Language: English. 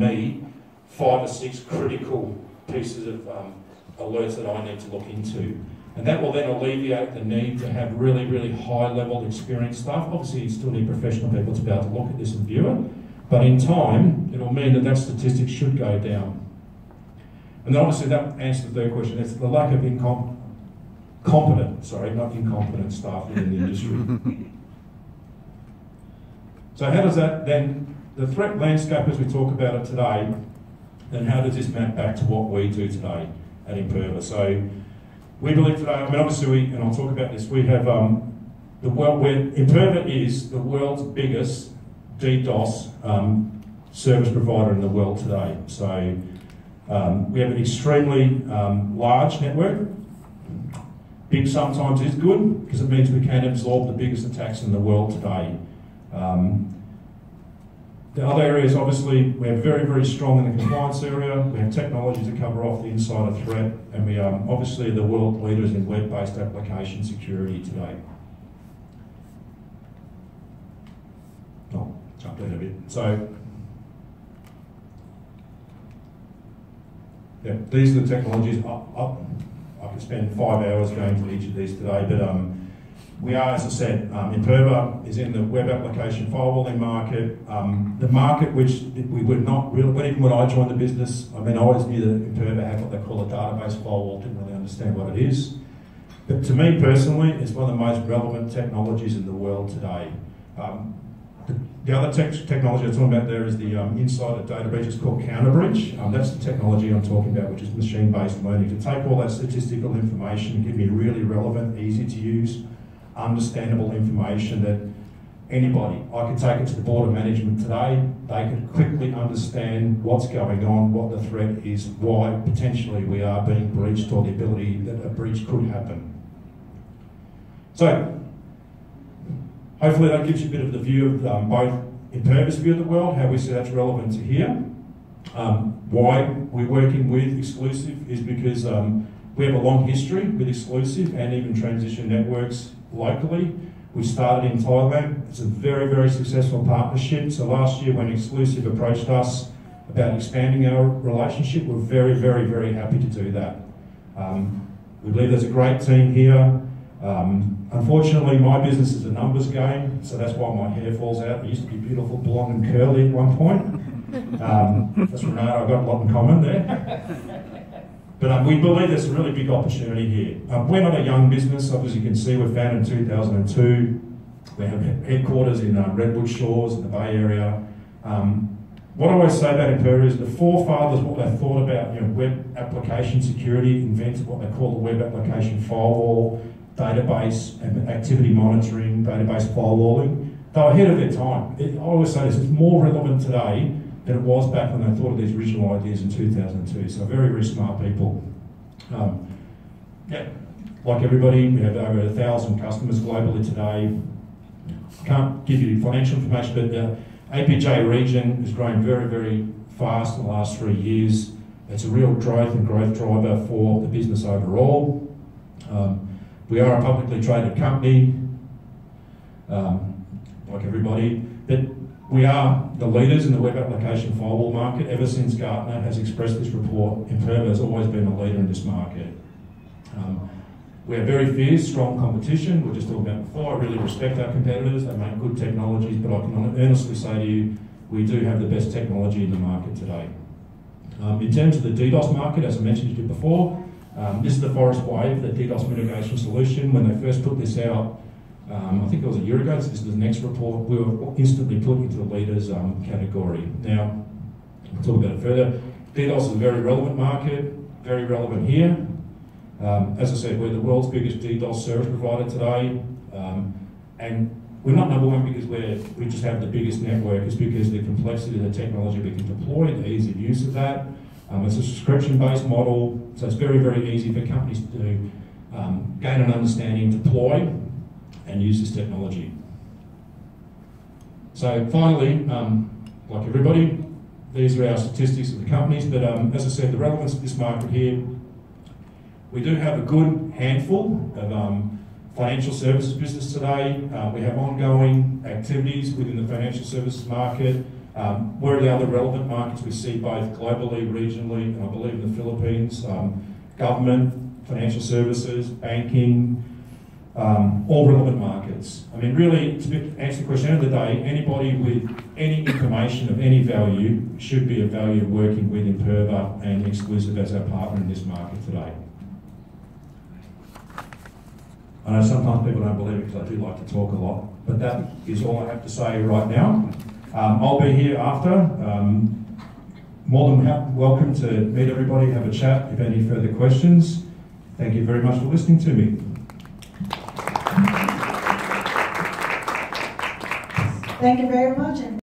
me 5 or 6 critical pieces of alerts that I need to look into. And that will then alleviate the need to have really, really high-level experienced staff. Obviously, you still need professional people to be able to look at this and view it, but in time, it'll mean that that statistic should go down. And then obviously that answers the third question. It's the lack of incompetent staff within the industry. So how does that then, the threat landscape as we talk about it today, then how does this map back to what we do today at Imperva? So we believe today, I mean obviously and I'll talk about this, we have Imperva is the world's biggest DDoS service provider in the world today. So we have an extremely large network. Big sometimes is good because it means we can absorb the biggest attacks in the world today. The other areas, obviously, we're very, very strong in the compliance area. We have technology to cover off the insider threat, and we are obviously the world leaders in web-based application security today. Oh, jumped ahead a bit. So, yeah, these are the technologies. I could spend 5 hours going to each of these today, but we are, as I said, Imperva is in the web application firewalling market. The market which we were not really, but even when I joined the business, I mean, I always knew that Imperva had what they call a database firewall, didn't really understand what it is. But to me personally, it's one of the most relevant technologies in the world today. The other technology I'm talking about there is the insider data breach. It's called counter breach. That's the technology I'm talking about, which is machine-based learning, to take all that statistical information and give me really relevant, easy to use, understandable information that anybody, I could take it to the board of management today, they could quickly understand what's going on, what the threat is, why potentially we are being breached, or the ability that a breach could happen. So, hopefully that gives you a bit of the view of both Imperva's view of the world, how we see that's relevant to here. Why we're working with Exclusive is because we have a long history with Exclusive and even transition networks locally. We started in Thailand. It's a very, very successful partnership. So last year when Exclusive approached us about expanding our relationship, we're very, very, very happy to do that. We believe there's a great team here. Unfortunately, my business is a numbers game, so that's why my hair falls out. It used to be beautiful, blonde and curly at one point. That's Renato, I've got a lot in common there. But we believe there's a really big opportunity here. We're not a young business, obviously you can see we're founded in 2002. We have headquarters in Redwood Shores in the Bay Area. What I always say about Imperva is the forefathers, what they thought about web application security, invented what they call the web application firewall, database and activity monitoring, database firewalling. They were ahead of their time. I always say this, it's more relevant today than it was back when they thought of these original ideas in 2002. So very, very smart people. Yeah, like everybody, we have over 1,000 customers globally today. Can't give you financial information, but the APJ region is growing very, very fast in the last 3 years. It's a real growth driver for the business overall. We are a publicly traded company, like everybody, but we are the leaders in the web application firewall market. Ever since Gartner has expressed this report, Imperva has always been a leader in this market. We have very fierce, strong competition. We were just talking about before. I really respect our competitors. They make good technologies, but I can honestly say to you, we do have the best technology in the market today. In terms of the DDoS market, as I mentioned to you before, this is the Forest Wave, the DDoS mitigation solution. When they first put this out, I think it was a year ago, so this is the next report, we were instantly put into the leaders category. Now, we'll talk about it further. DDoS is a very relevant market, very relevant here. As I said, we're the world's biggest DDoS service provider today, and we're not number one because we just have the biggest network. It's because the complexity of the technology we can deploy, the ease of use of that. It's a subscription-based model, so it's very, very easy for companies to gain an understanding, deploy, and use this technology. So finally, like everybody, these are our statistics of the companies, but as I said, the relevance of this market here, we do have a good handful of financial services business today. We have ongoing activities within the financial services market. Where are the other relevant markets we see both globally, regionally, and I believe in the Philippines? Government, financial services, banking, all relevant markets. I mean, really, to answer the question, at the end of the day, anybody with any information of any value should be of value working with Imperva and Exclusive as our partner in this market today. I know sometimes people don't believe it because I do like to talk a lot, but that is all I have to say right now. I'll be here after. More than welcome to meet everybody, have a chat if any further questions. Thank you very much for listening to me. Thank you very much.